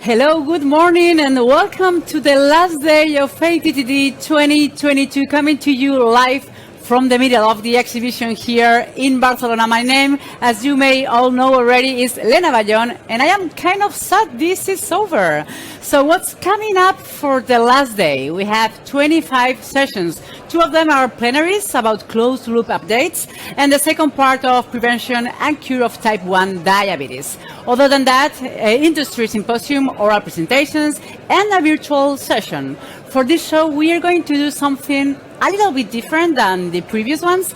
Hello, good morning, and welcome to the last day of ATTD 2022, coming to you live from the middle of the exhibition here in Barcelona. My name, as you may all know already, is Lena Bayón, and I am kind of sad this is over. So what's coming up for the last day? We have 25 sessions. 2 of them are plenaries about closed-loop updates, and the second part of prevention and cure of type 1 diabetes. Other than that, industry symposium, oral presentations, and a virtual session. For this show, we are going to do something a little bit different than the previous ones.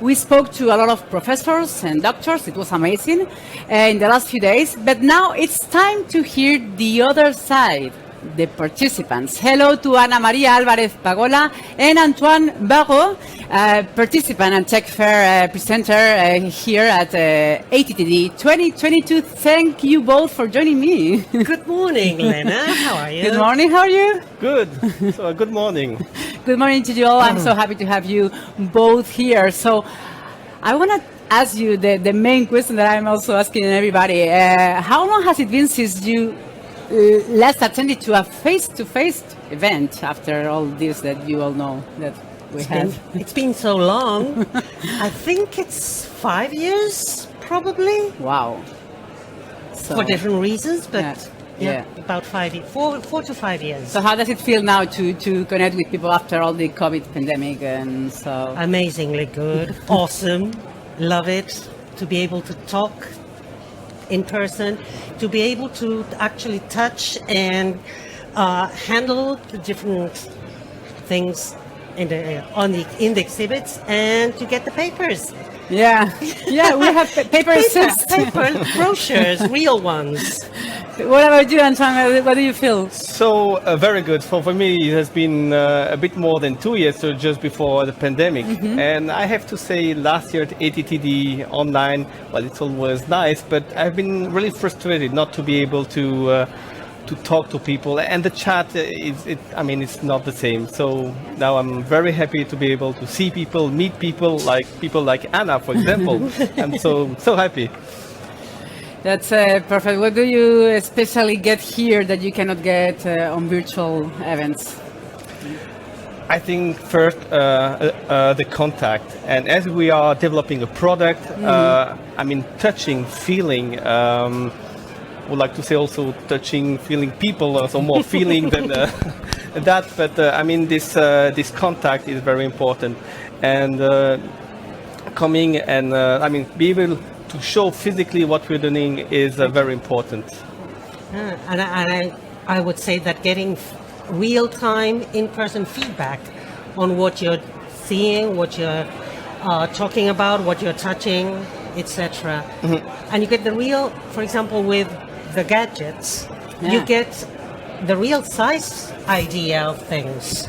We spoke to a lot of professors and doctors. It was amazing in the last few days. But now it's time to hear the other side, the participants. Hello to Ana Maria Alvarez Pagola and Antoine Barroud, participant and tech fair presenter here at ATTD 2022. Thank you both for joining me. Good morning, Lena. How are you? Good morning. How are you? Good. So, good morning. Good morning to you all. I'm so happy to have you both here. So I want to ask you the main question that I'm also asking everybody. How long has it been since you last attended to a face-to-face event after all this that you all know that we have? It's been so long. I think it's 5 years, probably. Wow. So, for different reasons, but yeah. about 5 years, 4 to 5 years. So how does it feel now to connect with people after all the COVID pandemic and so? Amazingly good. Awesome. Love it. To be able to talk in person, to be able to actually touch and handle the different things in the exhibits, and to get the papers. Yeah, we have papers. Paper brochures, real ones. What about you, Antoine? What do you feel? So, very good. For me, it has been a bit more than 2 years, so just before the pandemic. Mm-hmm. And I have to say, last year at ATTD online, well, it's always nice, but I've been really frustrated not to be able to talk to people. And the chat, it's not the same. So now I'm very happy to be able to see people, meet people like Anna, for example. I'm so happy. That's perfect. What do you especially get here that you cannot get on virtual events? I think first the contact, and as we are developing a product, touching, feeling. Would like to say also touching, feeling people, so more feeling than that. But this contact is very important, and coming and be able to show physically what we're doing is very important. And I would say that getting real-time, in-person feedback on what you're seeing, what you're talking about, what you're touching, etc. Mm-hmm. And you get the real, for example, with the gadgets, you get the real size idea of things.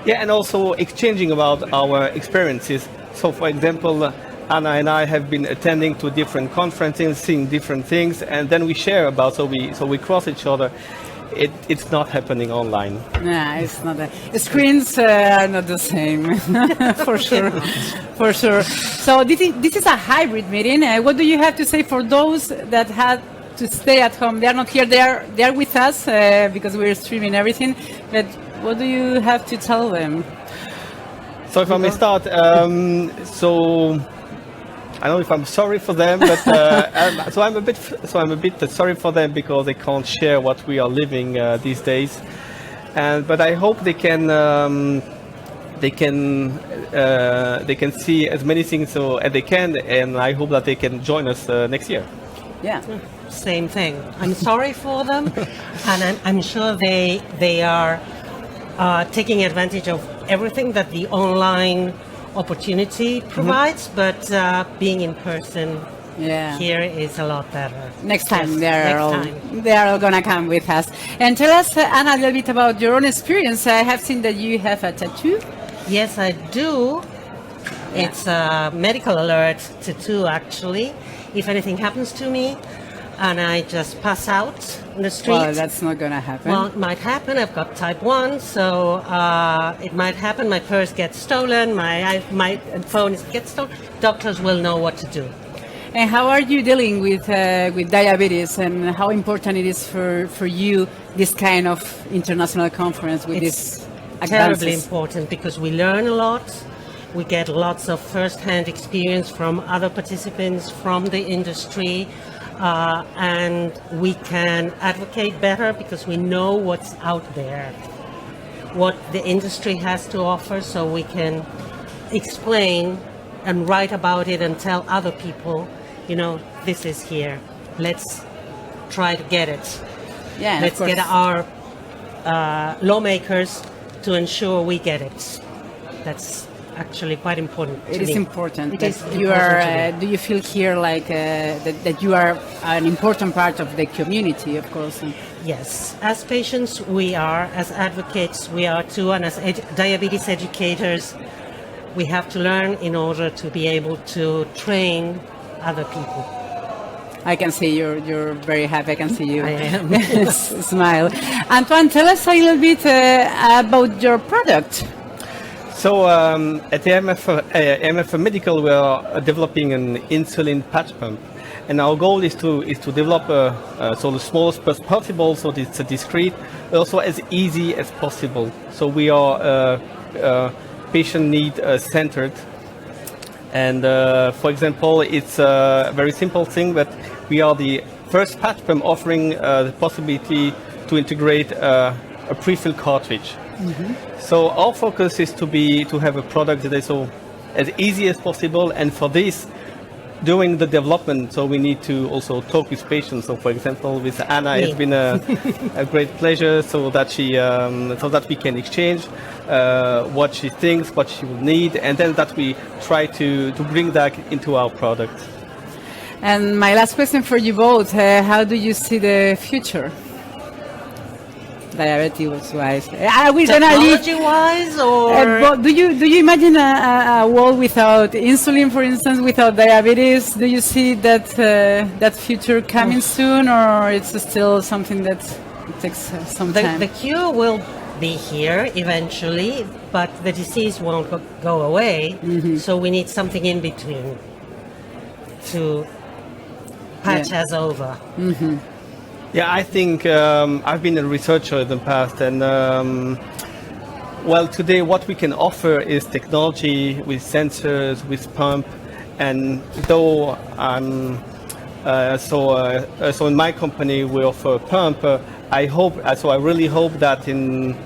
Yeah, and also exchanging about our experiences. So, for example, Anna and I have been attending to different conferences, seeing different things, and then we share about, so we cross each other. It's not happening online. Yeah, it's not. The screens are not the same, for sure, for sure. So this is a hybrid meeting. What do you have to say for those that had to stay at home? They are not here. They are with us because we're streaming everything. But what do you have to tell them? So if I may start, I don't know if I'm sorry for them, but I'm a bit sorry for them because they can't share what we are living these days. But I hope they can see as many things as they can, and I hope that they can join us next year. Yeah. Same thing. I'm sorry for them, and I'm sure they are taking advantage of everything that the online opportunity provides, but being in person here is a lot better. Next time they are all gonna come with us. And tell us, Anna, a little bit about your own experience. I have seen that you have a tattoo. Yes, I do. It's a medical alert tattoo, actually. If anything happens to me and I just pass out in the street. Well, that's not going to happen. Well, it might happen. I've got type 1, so it might happen. My purse gets stolen, my phone gets stolen. Doctors will know what to do. And how are you dealing with diabetes, and how important it is for you this kind of international conference with this Terribly advances? important because we learn a lot. We get lots of first-hand experience from other participants from the industry, and we can advocate better because we know what's out there, what the industry has to offer, so we can explain and write about it and tell other people, this is here. Let's try to get it. Yeah, Let's get our lawmakers to ensure we get it. That's actually quite important to It me. is important. It that is you important are. to me. Do you feel here like that you are an important part of the community, of course? Yes, as patients we are, as advocates we are too, and as diabetes educators we have to learn in order to be able to train other people. I can see you're very happy. I can see you. I am. Smile. Antoine, tell us a little bit about your product. So at the MF Medical, we are developing an insulin patch pump, and our goal is to develop so the smallest as possible, so it's discreet, also as easy as possible. So we are patient need centered, and for example, it's a very simple thing, but we are the first patch pump offering the possibility to integrate a pre-filled cartridge. So our focus is to have a product that is so as easy as possible, and for this, during the development, so we need to also talk with patients. So for example, with Anna, it's been a great pleasure, so that we can exchange what she thinks, what she will need, and then that we try to bring that into our product. And my last question for you both: how do you see the future? Diabetes-wise, Technology-wise, or but do you imagine a world without insulin, for instance, without diabetes? Do you see that future coming soon, or it's still something that takes some time? the cure will be here eventually, but the disease won't go away. So we need something in between to patch us over. Yeah, I think I've been a researcher in the past, and well, today what we can offer is technology with sensors, with pump, and though I'm so in my company we offer a pump. I really hope that in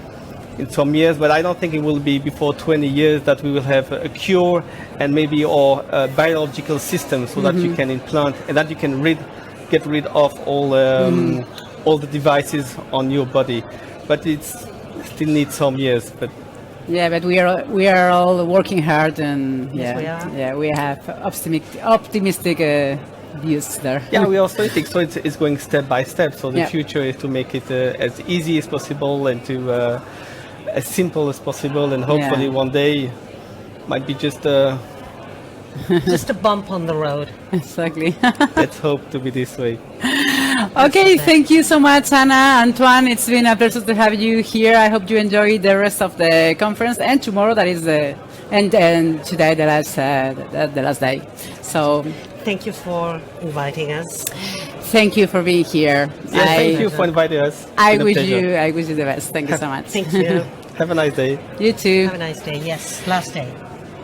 some years, but I don't think it will be before 20 years, that we will have a cure and maybe or a biological system so that you can implant and that you can get rid of all the devices on your body, but it still needs some years. But yeah, but we are all working hard, and Yes, we are. yeah, we have optimistic views there. yeah, we also think so. It's going step by step. So the Yeah. future is to make it as easy as possible and to as simple as possible, and hopefully one day might be just. Just a bump on the road. Exactly. Let's hope to be this way. Okay, thank you so much, Anna, Antoine. It's been a pleasure to have you here. I hope you enjoy the rest of the conference, and tomorrow that is and today the last day. So Thank you for inviting us. thank you for being here. Thank you for inviting us. I Been a wish pleasure. I wish you the best. Thank you so much. Thank you. Have a nice day. You too. Have a nice day. Yes, last day.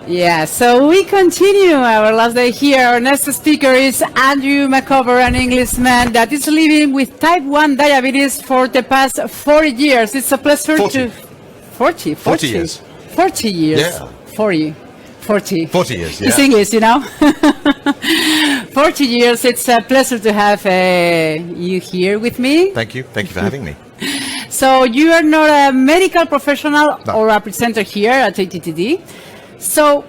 Yeah, so we continue our last day here. Our next speaker is Andrew Mackover, an Englishman that is living with type 1 diabetes for the past 40 years. It's a pleasure 40. to... 40? 40 years. 40 years. Yeah. 40. 40 years, yeah. It's English, 40 years. It's a pleasure to have you here with me. Thank you for having me. So you are not a medical professional No. or a presenter here at ATTD. So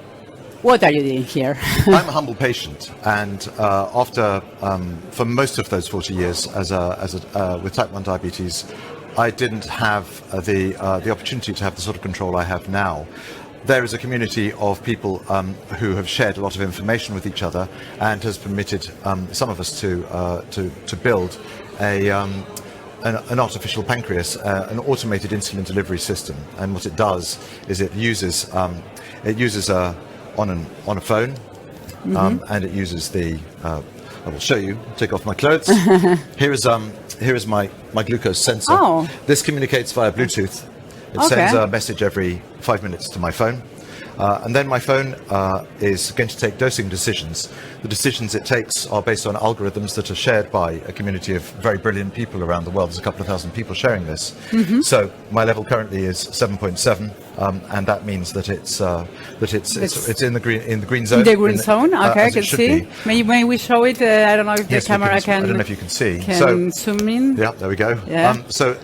what are you doing here? I'm a humble patient, and after for most of those 40 years with type 1 diabetes, I didn't have the opportunity to have the sort of control I have now. There is a community of people who have shared a lot of information with each other, and has permitted some of us to build an artificial pancreas, an automated insulin delivery system. And what it does is it uses on a phone and it uses the. I will show you. Take off my clothes. Here is my glucose sensor. Oh. This communicates via Bluetooth. It Okay. sends a message every 5 minutes to my phone. And then my phone is going to take dosing decisions. The decisions it takes are based on algorithms that are shared by a community of very brilliant people around the world. There's a couple of thousand people sharing this. So my level currently is 7.7, and that means that it's in the green zone. In the green zone, okay, I as it can should see. be. May we show it? I don't know if Yes, the we camera I can don't know if you can see. zoom in. Yeah, there we go. Yeah. So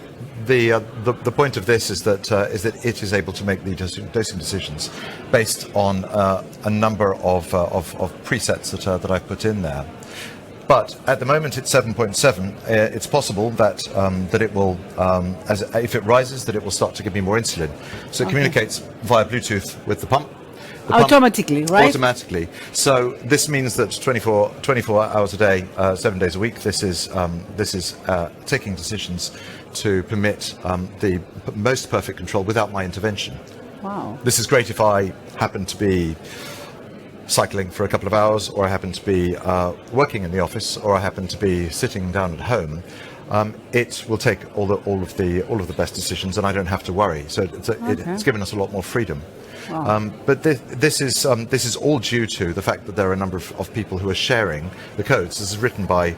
the point of this is that it is able to make the dosing decisions based on a number of presets that I've put in there. But at the moment it's 7.7. It's possible that it will, if it rises, that it will start to give me more insulin. So it communicates via Bluetooth with the pump. Automatically, right? Automatically. So this means that 24 hours a day, 7 days a week, this is taking decisions to permit the most perfect control without my intervention. Wow. This is great if I happen to be cycling for a couple of hours, or I happen to be working in the office, or I happen to be sitting down at home. It will take all of the best decisions, and I don't have to worry. So it's given us a lot more freedom. Wow. But this is all due to the fact that there are a number of people who are sharing the codes. This is written by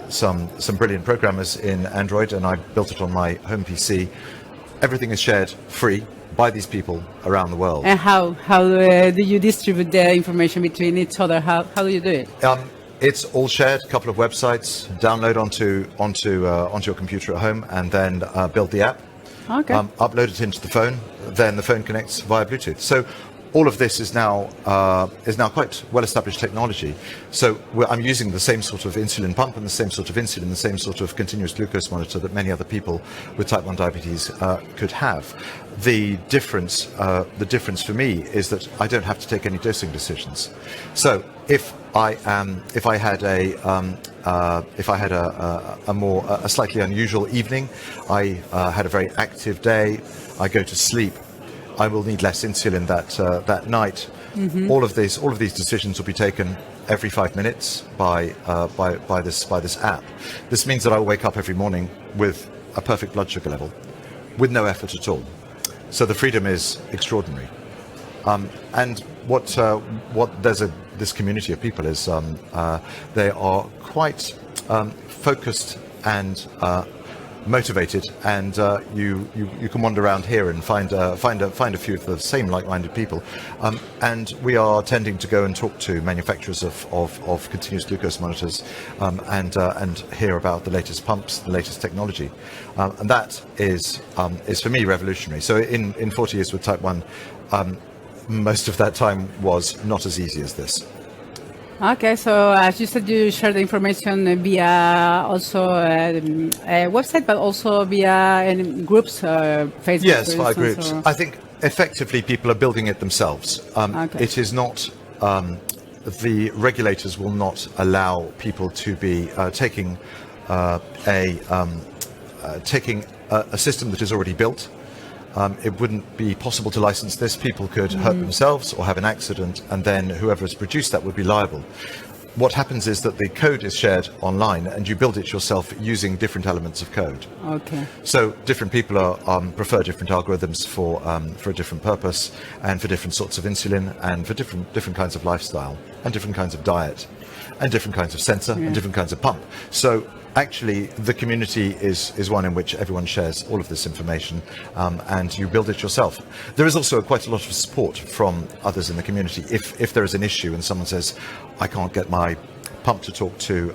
some brilliant programmers in Android, and I built it on my home PC. Everything is shared free by these people around the world. And how do you distribute the information between each other? How do you do it? It's all shared. A couple of websites. Download onto your computer at home, and then build the app. Okay. Upload it into the phone. Then the phone connects via Bluetooth. So all of this is now quite well-established technology. So I'm using the same sort of insulin pump and the same sort of insulin, the same sort of continuous glucose monitor that many other people with type 1 diabetes could have. The difference for me is that I don't have to take any dosing decisions. So if I had a slightly unusual evening, I had a very active day, I go to sleep, I will need less insulin that night. Mm-hmm. All of these decisions will be taken every 5 minutes by this app. This means that I will wake up every morning with a perfect blood sugar level, with no effort at all. So the freedom is extraordinary. And this community of people is they are quite focused and motivated, and you can wander around here and find a few of the same like-minded people, and we are tending to go and talk to manufacturers of continuous glucose monitors and hear about the latest pumps, the latest technology, and that is for me revolutionary. So in 40 years with type 1, most of that time was not as easy as this. Okay, so as you said, you share the information via also a website, but also via groups, Facebook. Yes, via instance, groups. or... I think effectively people are building it themselves. Okay. It is not. The regulators will not allow people to be taking a system that is already built. It wouldn't be possible to license this. People could hurt themselves or have an accident, and then whoever has produced that would be liable. What happens is that the code is shared online, and you build it yourself using different elements of code. Okay. So different people prefer different algorithms for a different purpose, and for different sorts of insulin, and for different kinds of lifestyle, and different kinds of diet, and different kinds of sensor, and different kinds of pump. So actually, the community is one in which everyone shares all of this information, and you build it yourself. There is also quite a lot of support from others in the community. If there is an issue and someone says, "I can't get my pump to talk to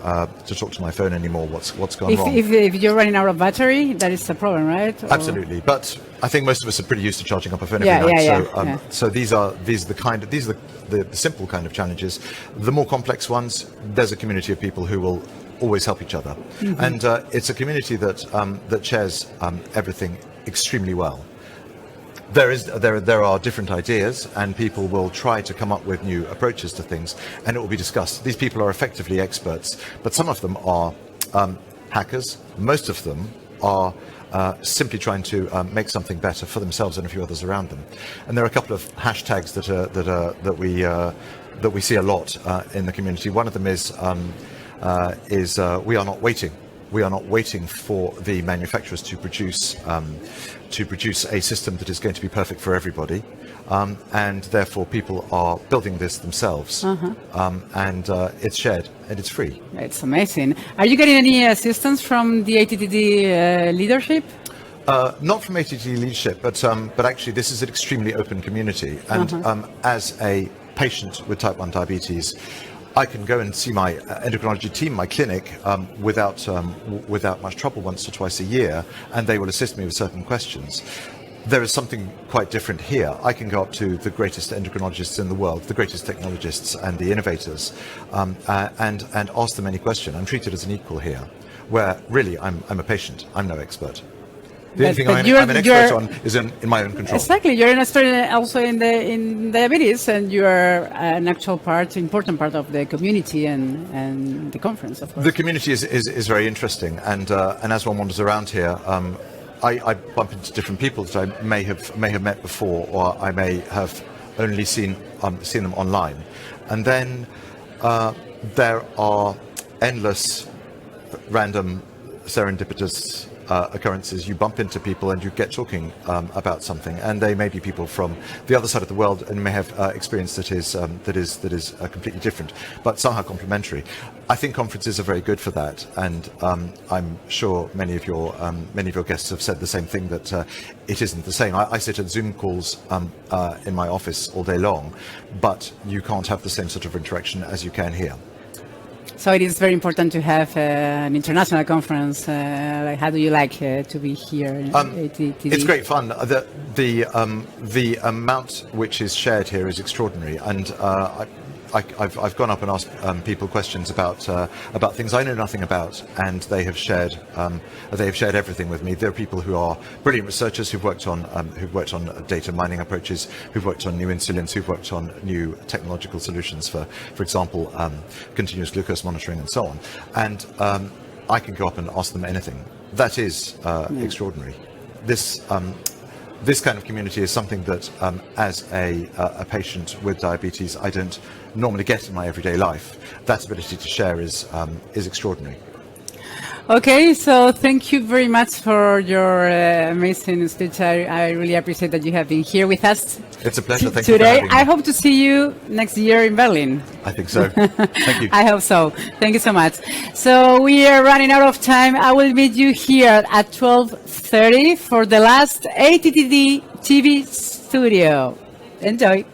my phone anymore. What's gone wrong?" If you're running out of battery, that is a problem, right? Or... Absolutely, but I think most of us are pretty used to charging up a phone every night. So these are the simple kind of challenges. The more complex ones, there's a community of people who will always help each other, and it's a community that shares everything extremely well. There are different ideas, and people will try to come up with new approaches to things, and it will be discussed. These people are effectively experts, but some of them are hackers. Most of them are simply trying to make something better for themselves and a few others around them. And there are a couple of hashtags that that we see a lot in the community. One of them is we are not waiting. We are not waiting for the manufacturers to produce a system that is going to be perfect for everybody, and therefore people are building this themselves, and it's shared and it's free. It's amazing. Are you getting any assistance from the ATTD leadership? Not from ATTD leadership, but actually this is an extremely open community, and as a patient with type 1 diabetes, I can go and see my endocrinology team, my clinic, without much trouble once or twice a year, and they will assist me with certain questions. There is something quite different here. I can go up to the greatest endocrinologists in the world, the greatest technologists and the innovators, and ask them any question. I'm treated as an equal here, where really I'm a patient. I'm no expert. The only thing I'm an expert on is in my own control. Exactly. You're an expert also in diabetes, and you are an actual important part of the community and the conference, of course. The community is very interesting, and as one wanders around here, I bump into different people that I may have met before, or I may have only seen them online, and then there are endless random serendipitous occurrences. You bump into people and you get talking about something, and they may be people from the other side of the world and may have experience that is completely different, but somehow complementary. I think conferences are very good for that, and I'm sure many of your guests have said the same thing, that it isn't the same. I sit at Zoom calls in my office all day long, but you can't have the same sort of interaction as you can here. So it is very important to have an international conference. How do you like to be here? ATTD? It's great fun. The amount which is shared here is extraordinary, and I've gone up and asked people questions about things I know nothing about, and they have shared everything with me. There are people who are brilliant researchers who've worked on data mining approaches, who've worked on new insulins, who've worked on new technological solutions for example, continuous glucose monitoring and so on. And I can go up and ask them anything. That is extraordinary. This kind of community is something that, as a patient with diabetes, I don't normally get in my everyday life. That ability to share is extraordinary. Okay, so thank you very much for your amazing speech. I really appreciate that you have been here with us. It's a pleasure. Thank you today. For having me. I hope to see you next year in Berlin. I think so. Thank you. I hope so. Thank you so much. So we are running out of time. I will meet you here at 12:30 for the last ATTD TV studio. Enjoy.